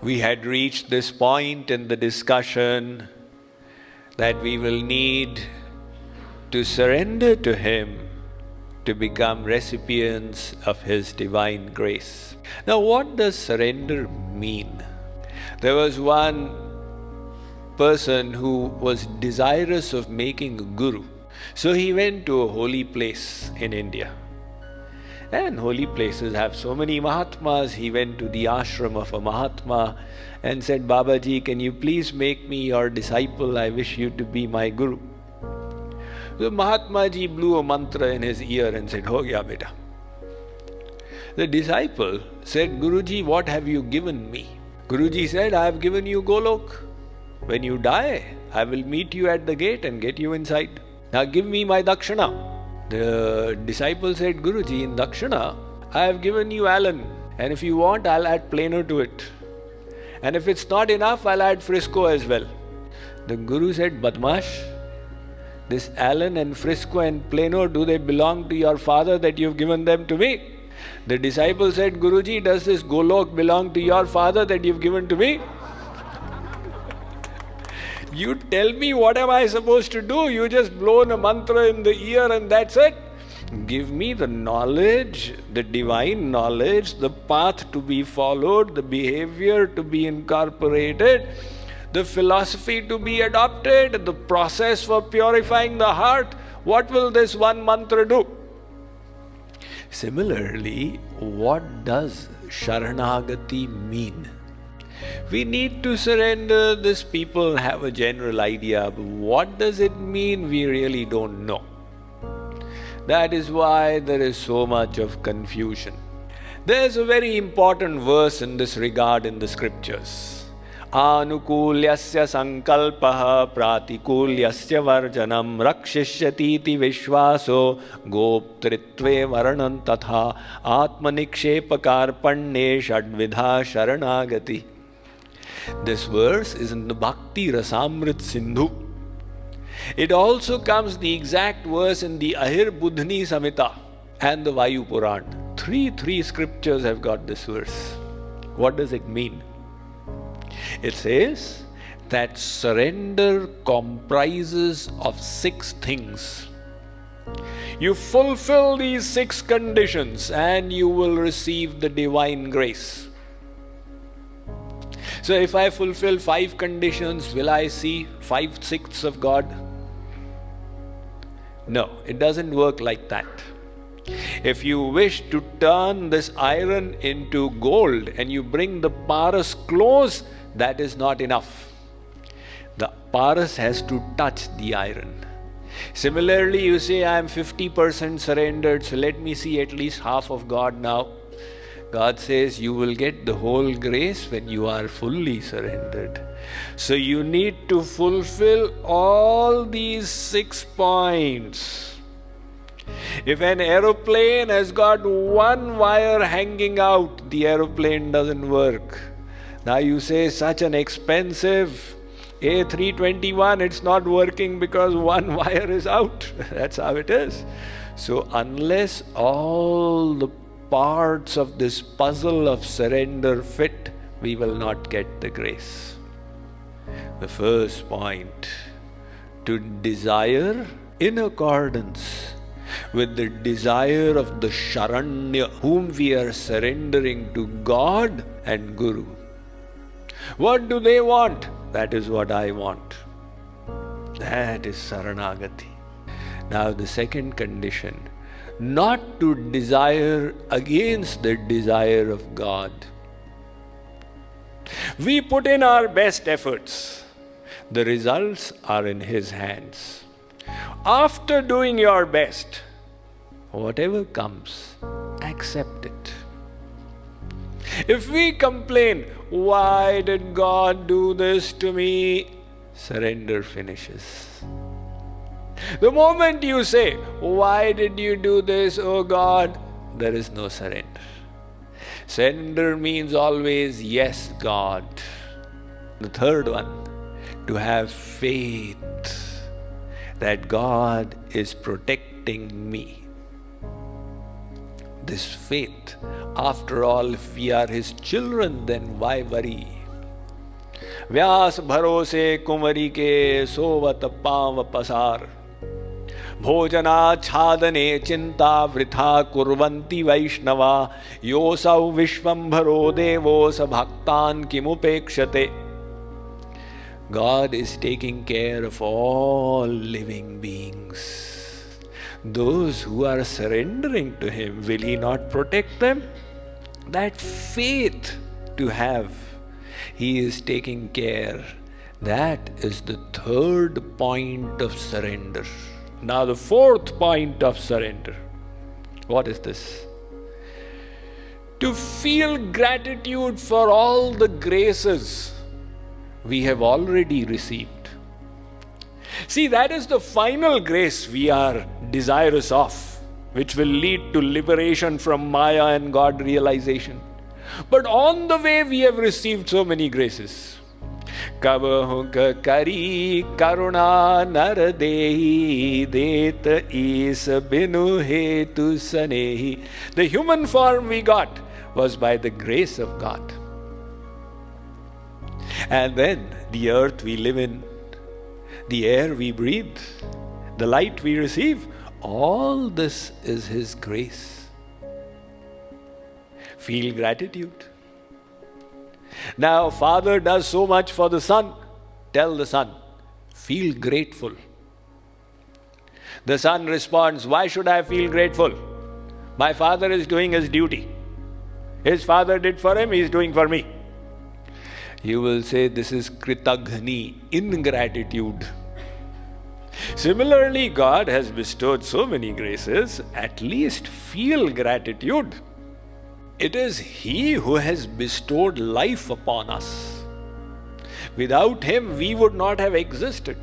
We had reached this point in the discussion that we will need to surrender to Him to become recipients of His divine grace. Now, what does surrender mean? There was one person who was desirous of making a guru. So he went to a holy place in India. And holy places have so many Mahatmas. He went to the ashram of a Mahatma and said, Babaji, can you please make me your disciple? I wish you to be my guru. So Mahatma ji blew a mantra in his ear and said, Ho gaya beta. The disciple said, Guruji, what have you given me? Guruji said, I have given you Golok. When you die, I will meet you at the gate and get you inside. Now give me my Dakshana. The disciple said, Guruji, in Dakshana, I have given you Allen. And if you want, I'll add Plano to it. And if it's not enough, I'll add Frisco as well. The Guru said, Badmash, this Allen and Frisco and Plano, do they belong to your father that you've given them to me? The disciple said, Guruji, does this Golok belong to your father that you've given to me? You tell me what am I supposed to do? You just blown a mantra in the ear and that's it. Give me the knowledge, the divine knowledge, the path to be followed, the behavior to be incorporated, the philosophy to be adopted, the process for purifying the heart. What will this one mantra do? Similarly, what does Sharanagati mean? We need to surrender. These people have a general idea, but what does it mean? We really don't know. That is why there is so much of confusion. There is a very important verse in this regard in the scriptures. Anukulyasya sankalpaha pratikulyasya varjanam rakshishyatiti vishvaso goptritve varanam tatha atmanikshepakarpanne shadvidha sharanagati. This verse is in the Bhakti Rasamrit Sindhu. It also comes the exact verse in the Ahir Budhni Samhita and the Vayu Puran. Three scriptures have got this verse. What does it mean? It says that surrender comprises of 6 things. You fulfill these 6 conditions and you will receive the divine grace. So if I fulfill 5 conditions, will I see 5/6 of God? No, it doesn't work like that. If you wish to turn this iron into gold and you bring the paras close, that is not enough. The paras has to touch the iron. Similarly, you say, I am 50% surrendered, so let me see at least half of God now. God says you will get the whole grace when you are fully surrendered. So you need to fulfill all these 6 points. If an aeroplane has got one wire hanging out, the aeroplane doesn't work. Now you say such an expensive A321, it's not working because one wire is out. That's how it is. So unless all the parts of this puzzle of surrender fit, we will not get the grace. The first point, to desire in accordance with the desire of the Sharanya, whom we are surrendering to, God and Guru. What do they want? That is what I want. That is Saranagati. Now the second condition, not to desire against the desire of God. We put in our best efforts. The results are in His hands. After doing your best, whatever comes, accept it. If we complain, why did God do this to me? Surrender finishes. The moment you say, why did you do this, oh God? There is no surrender. Surrender means always, yes, God. The third one, to have faith that God is protecting me. This faith, after all, if we are His children, then why worry? व्यास भरोसे कुंवरी के सोवत पांव पसार, भोजनाच्छादने चिंता वृथा कुर्वन्ति वैष्णवा, योऽसौ विश्वम्भरो देवो स भक्तान् किमुपेक्षते. God is taking care of all living beings. Those who are surrendering to Him, will He not protect them? That faith to have, He is taking care. That is the third point of surrender. Now the fourth point of surrender. What is this? To feel gratitude for all the graces we have already received. See, that is the final grace we are desirous of, which will lead to liberation from Maya and God realization. But on the way we have received so many graces. Kavahu kari karuna naradehi deta is binu hetu sanehi. The human form we got was by the grace of God. And then the earth we live in, the air we breathe, the light we receive, all this is His grace. Feel gratitude. Now, Father does so much for the Son. Tell the Son, feel grateful. The Son responds, why should I feel grateful? My Father is doing His duty. His Father did for him, He is doing for me. You will say this is Kritagni, ingratitude. Similarly, God has bestowed so many graces, at least feel gratitude. It is He who has bestowed life upon us. Without Him, we would not have existed.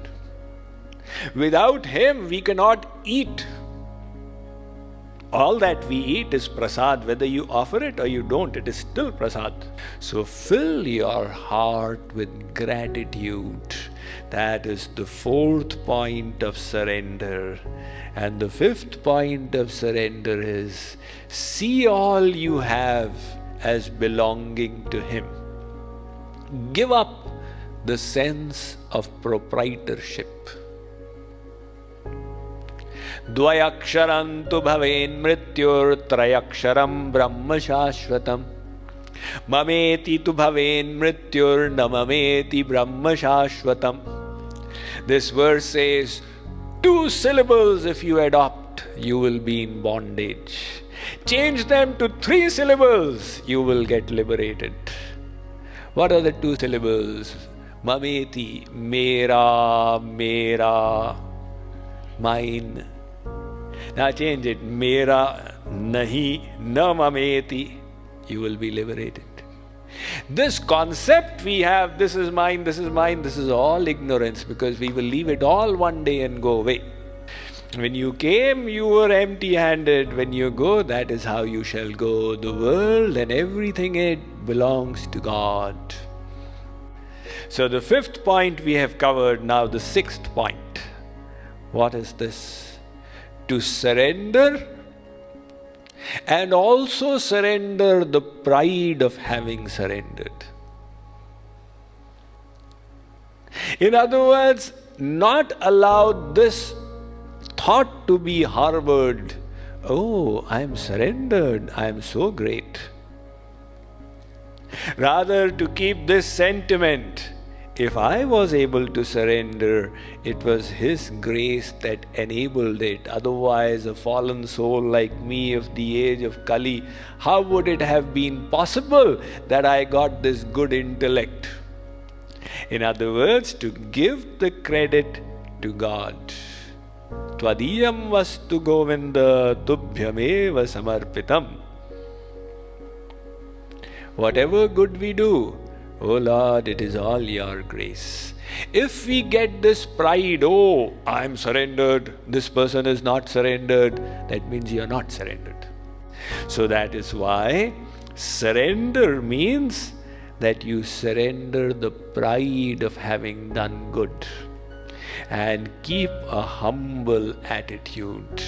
Without Him, we cannot eat. All that we eat is prasad. Whether you offer it or you don't, it is still prasad. So fill your heart with gratitude. That is the fourth point of surrender. And the fifth point of surrender is, see all you have as belonging to Him. Give up the sense of proprietorship. Dvayaksharam tu bhaven mrityur trayaksharam brahma shashvatam. Mameti tu bhaven mrityur namameti brahma shashvatam. This verse says, 2 syllables if you adopt, you will be in bondage. Change them to 3 syllables, you will get liberated. What are the 2 syllables? Mameti, mera, mera, mine. Now change it, mera, nahi, na mameti. You will be liberated. This concept we have, this is mine, this is mine, this is all ignorance, because we will leave it all one day and go away. When you came, you were empty-handed. When you go, that is how you shall go. The world and everything in it belongs to God. So the 5th point we have covered. Now the 6th point. What is this? To surrender, and also surrender the pride of having surrendered. In other words, not allow this thought to be harbored. Oh, I am surrendered, I am so great. Rather, to keep this sentiment, if I was able to surrender, it was His grace that enabled it. Otherwise, a fallen soul like me of the age of Kali, how would it have been possible that I got this good intellect? In other words, to give the credit to God. Tvadiyam vastu govinda tubhyameva samarpitam. Whatever good we do, oh Lord, it is all your grace. If we get this pride, oh, I am surrendered, this person is not surrendered, that means you are not surrendered. So that is why surrender means that you surrender the pride of having done good and keep a humble attitude.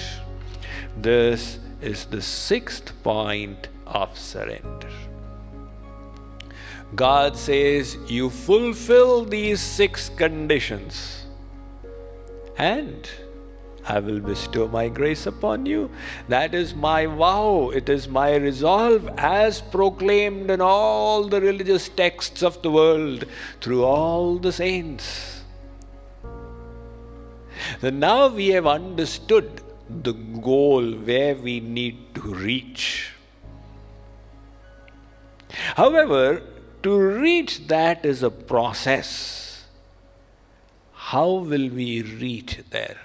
This is the 6th point of surrender. God says, you fulfill these 6 conditions, and I will bestow my grace upon you. That is my vow. It is my resolve, as proclaimed in all the religious texts of the world through all the saints. Then now we have understood the goal where we need to reach. However, to reach that is a process. How will we reach there?